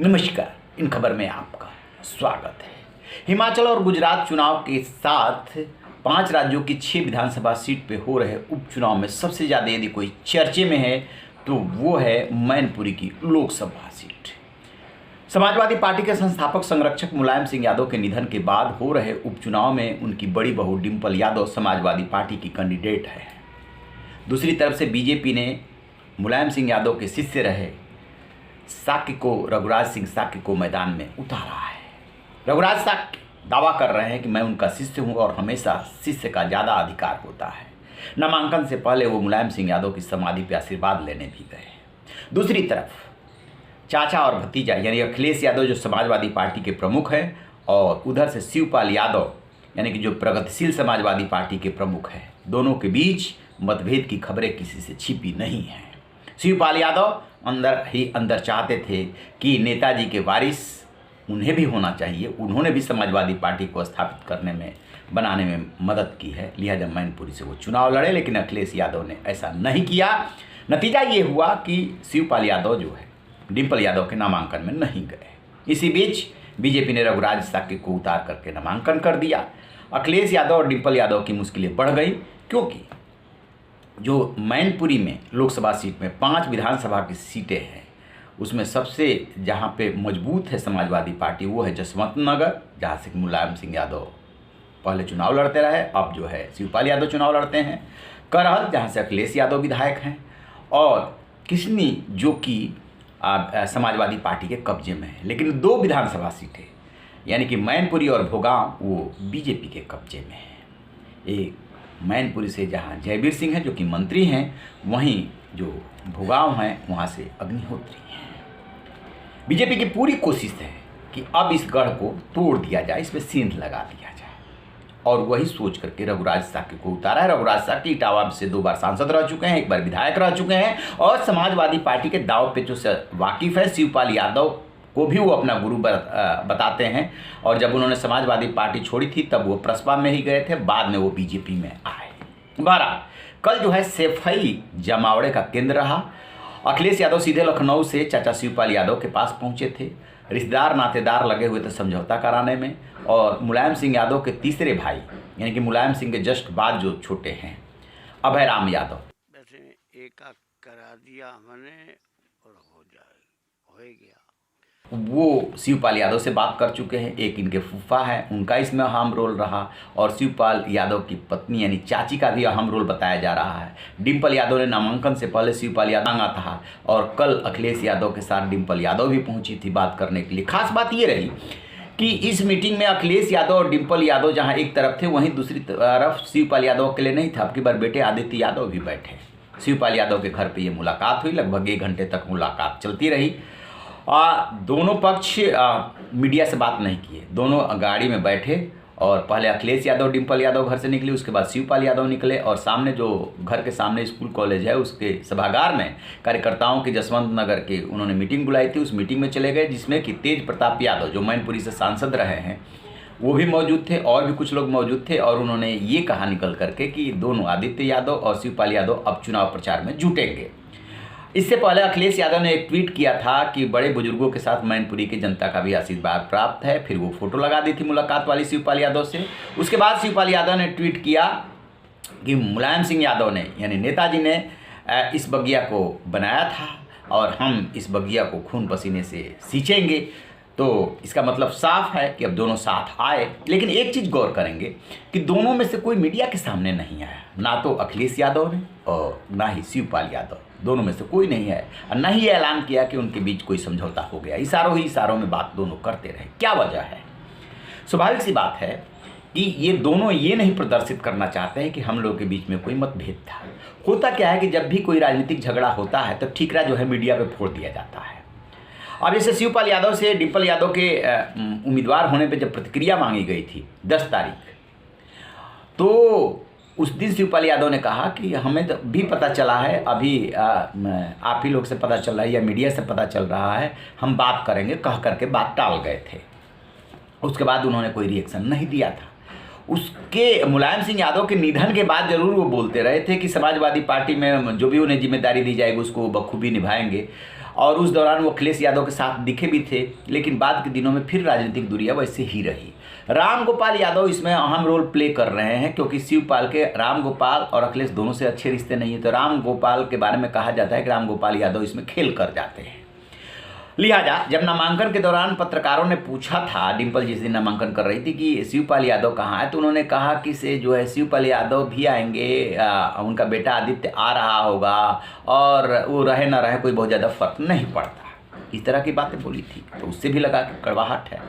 नमस्कार, इन खबर में आपका स्वागत है। हिमाचल और गुजरात चुनाव के साथ 5 राज्यों की 6 विधानसभा सीट पे हो रहे उपचुनाव में सबसे ज़्यादा यदि कोई चर्चे में है तो वो है मैनपुरी की लोकसभा सीट। समाजवादी पार्टी के संस्थापक संरक्षक मुलायम सिंह यादव के निधन के बाद हो रहे उपचुनाव में उनकी बड़ी बहू डिंपल यादव समाजवादी पार्टी की कैंडिडेट है। दूसरी तरफ से बीजेपी ने मुलायम सिंह यादव के शिष्य रहे रघुराज सिंह साक्य को मैदान में उतारा है। रघुराज साक्य दावा कर रहे हैं कि मैं उनका शिष्य हूं और हमेशा शिष्य का ज़्यादा अधिकार होता है। नामांकन से पहले वो मुलायम सिंह यादव की समाधि पर आशीर्वाद लेने भी गए। दूसरी तरफ चाचा और भतीजा यानी अखिलेश यादव जो समाजवादी पार्टी के प्रमुख हैं और उधर से शिवपाल यादव यानी कि जो प्रगतिशील समाजवादी पार्टी के प्रमुख हैं, दोनों के बीच मतभेद की खबरें किसी से छिपी नहीं हैं। शिवपाल यादव अंदर ही अंदर चाहते थे कि नेताजी के वारिस उन्हें भी होना चाहिए। उन्होंने भी समाजवादी पार्टी को स्थापित बनाने में मदद की है, लिहाजा मैनपुरी से वो चुनाव लड़े, लेकिन अखिलेश यादव ने ऐसा नहीं किया। नतीजा ये हुआ कि शिवपाल यादव जो है डिंपल यादव के नामांकन में नहीं गए। इसी बीच बीजेपी ने रघुराज साक्य को उतार करके नामांकन कर दिया। अखिलेश यादव और डिंपल यादव की मुश्किलें बढ़ गई, क्योंकि जो मैनपुरी में लोकसभा सीट में 5 विधानसभा की सीटें हैं, उसमें सबसे जहां पे मजबूत है समाजवादी पार्टी वो है जसवंत नगर, जहाँ से मुलायम सिंह यादव पहले चुनाव लड़ते रहे, अब जो है शिवपाल यादव चुनाव लड़ते हैं। करहल, जहाँ से अखिलेश यादव विधायक हैं, और किसनी जो कि समाजवादी पार्टी के कब्जे में है। लेकिन 2 विधानसभा सीटें यानी कि मैनपुरी और भोगांव वो बीजेपी के कब्जे में है। एक मैनपुरी से जहाँ जयवीर सिंह हैं जो कि मंत्री हैं, वहीं जो भोगांव हैं वहाँ से अग्निहोत्री हैं। बीजेपी की पूरी कोशिश है कि अब इस गढ़ को तोड़ दिया जाए, इसमें सींध लगा दिया जाए, और वही सोच करके रघुराज साक्य को उतारा है। रघुराज साक्य इटावा से 2 बार सांसद रह चुके हैं, 1 बार विधायक रह चुके हैं और समाजवादी पार्टी के दाव पेचों से वाकिफ है। शिवपाल यादव को भी वो अपना गुरु बताते हैं, और जब उन्होंने समाजवादी पार्टी छोड़ी थी तब वो प्रसपा में ही गए थे, बाद में वो बीजेपी में आए। 12 कल जो है सैफई जमावड़े का केंद्र रहा। अखिलेश यादव सीधे लखनऊ से चाचा शिवपाल यादव के पास पहुंचे थे। रिश्तेदार नातेदार लगे हुए थे समझौता कराने में, और मुलायम सिंह यादव के तीसरे भाई यानी कि मुलायम सिंह के जस्ट बाद जो छोटे हैं अभय राम यादव, वैसे एक करा दिया हमने और हो गया। वो शिवपाल यादव से बात कर चुके हैं। एक इनके फूफा है, उनका इसमें अहम रोल रहा, और शिवपाल यादव की पत्नी यानी चाची का भी अहम रोल बताया जा रहा है। डिंपल यादव ने नामांकन से पहले शिवपाल यादव मांगा था, और कल अखिलेश यादव के साथ डिंपल यादव भी पहुंची थी बात करने के लिए। खास बात ये रही कि इस मीटिंग में अखिलेश यादव और डिंपल यादव जहाँ एक तरफ थे, वहीं दूसरी तरफ शिवपाल यादव अकेले नहीं था। आपकी बार बेटे आदित्य यादव भी बैठे। शिवपाल यादव के घर पर ये मुलाकात हुई, लगभग 1 घंटे तक मुलाकात चलती रही। दोनों पक्ष मीडिया से बात नहीं किए, दोनों गाड़ी में बैठे, और पहले अखिलेश यादव डिंपल यादव घर से निकले, उसके बाद शिवपाल यादव निकले, और सामने जो घर के सामने स्कूल कॉलेज है उसके सभागार में कार्यकर्ताओं की जसवंत नगर के उन्होंने मीटिंग बुलाई थी। उस मीटिंग में चले गए, जिसमें कि तेज प्रताप यादव जो मैनपुरी से सांसद रहे हैं वो भी मौजूद थे, और भी कुछ लोग मौजूद थे, और उन्होंने ये कहा निकल करके कि दोनों आदित्य यादव और शिवपाल यादव अब चुनाव प्रचार में जुटेंगे। इससे पहले अखिलेश यादव ने एक ट्वीट किया था कि बड़े बुजुर्गों के साथ मैनपुरी की जनता का भी आशीर्वाद प्राप्त है। फिर वो फोटो लगा दी थी मुलाकात वाली शिवपाल यादव से। उसके बाद शिवपाल यादव ने ट्वीट किया कि मुलायम सिंह यादव ने यानी नेताजी ने इस बगिया को बनाया था, और हम इस बगिया को खून पसीने से सींचेंगे। तो इसका मतलब साफ है कि अब दोनों साथ आए। लेकिन एक चीज़ गौर करेंगे कि दोनों में से कोई मीडिया के सामने नहीं आया, ना तो अखिलेश यादव ने और ना ही शिवपाल यादव, दोनों में से कोई नहीं है, और ना ही ऐलान किया कि उनके बीच कोई समझौता हो गया। इशारों ही इशारों में बात दोनों करते रहे। क्या वजह है? स्वाभाविक सी बात है कि ये दोनों ये नहीं प्रदर्शित करना चाहते हैं कि हम लोगों के बीच में कोई मतभेद था। होता क्या है कि जब भी कोई राजनीतिक झगड़ा होता है तो ठीकरा जो है मीडिया पर फोड़ दिया जाता है। अब जैसे शिवपाल यादव से डिंपल यादव के उम्मीदवार होने पे जब प्रतिक्रिया मांगी गई थी 10 तारीख, तो उस दिन शिवपाल यादव ने कहा कि हमें तो भी पता चला है, अभी आप ही लोग से पता चल रहा है या मीडिया से पता चल रहा है, हम बात करेंगे कह करके बात टाल गए थे। उसके बाद उन्होंने कोई रिएक्शन नहीं दिया था। उसके मुलायम सिंह यादव के निधन के बाद जरूर वो बोलते रहे थे कि समाजवादी पार्टी में जो भी उन्हें जिम्मेदारी दी जाएगी उसको बखूबी निभाएंगे। और उस दौरान वो अखिलेश यादव के साथ दिखे भी थे, लेकिन बाद के दिनों में फिर राजनीतिक दूरियां वैसे ही रही। राम गोपाल यादव इसमें अहम रोल प्ले कर रहे हैं, क्योंकि शिवपाल के राम गोपाल और अखिलेश दोनों से अच्छे रिश्ते नहीं है, तो राम गोपाल के बारे में कहा जाता है कि राम गोपाल यादव इसमें खेल कर जाते हैं। लिहाजा जब नामांकन के दौरान पत्रकारों ने पूछा था, डिम्पल जिस दिन नामांकन कर रही थी, कि शिवपाल यादव कहाँ है, तो उन्होंने कहा कि से जो है शिवपाल यादव भी आएंगे, उनका बेटा आदित्य आ रहा होगा, और वो रहे ना रहे कोई बहुत ज़्यादा फर्क नहीं पड़ता, इस तरह की बातें बोली थी। तो उससे भी लगा कि कड़वाहट है।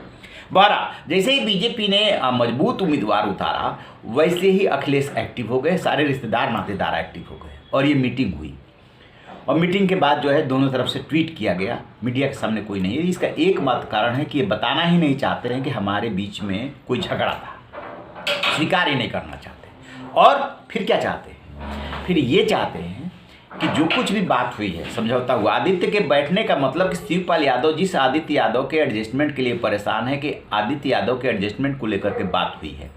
बहरहाल जैसे ही बीजेपी ने मजबूत उम्मीदवार उतारा, वैसे ही अखिलेश एक्टिव हो गए, सारे रिश्तेदार नातेदार एक्टिव हो गए, और ये मीटिंग हुई। और मीटिंग के बाद जो है दोनों तरफ से ट्वीट किया गया, मीडिया के सामने कोई नहीं है। इसका एकमात्र कारण है कि ये बताना ही नहीं चाहते हैं कि हमारे बीच में कोई झगड़ा था, स्वीकार ही नहीं करना चाहते। और फिर क्या चाहते हैं, फिर ये चाहते हैं कि जो कुछ भी बात हुई है, समझौता हुआ, आदित्य के बैठने का मतलब कि शिवपाल यादव जिस आदित्य यादव के एडजस्टमेंट के लिए परेशान है, कि आदित्य यादव के एडजस्टमेंट को लेकर के बात हुई है।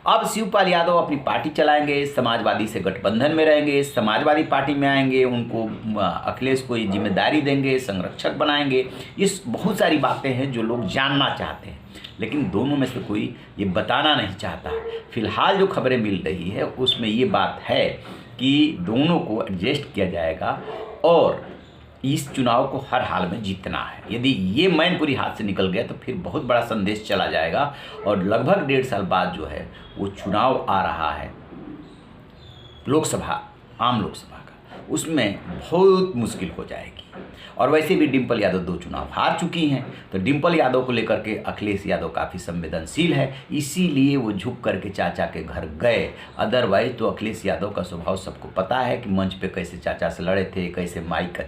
अब शिवपाल यादव अपनी पार्टी चलाएंगे, समाजवादी से गठबंधन में रहेंगे, समाजवादी पार्टी में आएंगे, उनको अखिलेश को ये जिम्मेदारी देंगे, संरक्षक बनाएंगे। इस बहुत सारी बातें हैं जो लोग जानना चाहते हैं, लेकिन दोनों में से कोई ये बताना नहीं चाहता। फिलहाल जो खबरें मिल रही है उसमें ये बात है कि दोनों को एडजस्ट किया जाएगा और इस चुनाव को हर हाल में जीतना है। यदि ये मैनपुरी हाथ से निकल गया तो फिर बहुत बड़ा संदेश चला जाएगा, और लगभग 1.5 साल बाद जो है वो चुनाव आ रहा है लोकसभा, आम लोकसभा का, उसमें बहुत मुश्किल हो जाएगी। और वैसे भी डिम्पल यादव 2 चुनाव हार चुकी हैं, तो डिम्पल यादव को लेकर के अखिलेश यादव काफ़ी संवेदनशील है, इसीलिए वो झुक करके चाचा के घर गए। अदरवाइज तो अखिलेश यादव का स्वभाव सबको पता है कि मंच पे कैसे चाचा से लड़े थे, कैसे माइक का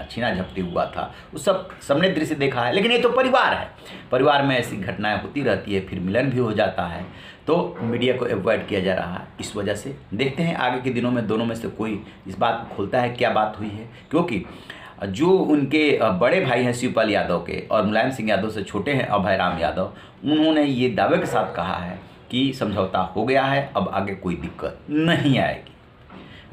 छीना झपटी हुआ था, वो सब सबने दृश्य देखा है। लेकिन ये तो परिवार है, परिवार में ऐसी घटनाएं होती रहती है, फिर मिलन भी हो जाता है, तो मीडिया को अवॉइड किया जा रहा है। इस वजह से देखते हैं आगे के दिनों में दोनों में से कोई इस बात को खोलता है क्या बात हुई है, क्योंकि जो उनके बड़े भाई हैं शिवपाल यादव के और मुलायम सिंह यादव से छोटे हैं अभय राम यादव, उन्होंने ये दावे के साथ कहा है कि समझौता हो गया है, अब आगे कोई दिक्कत नहीं आएगी।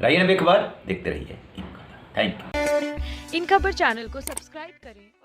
रहिए ना बेखबर, देखते रहिए इन खबर। Thank you. इन खबर चैनल को सब्सक्राइब करें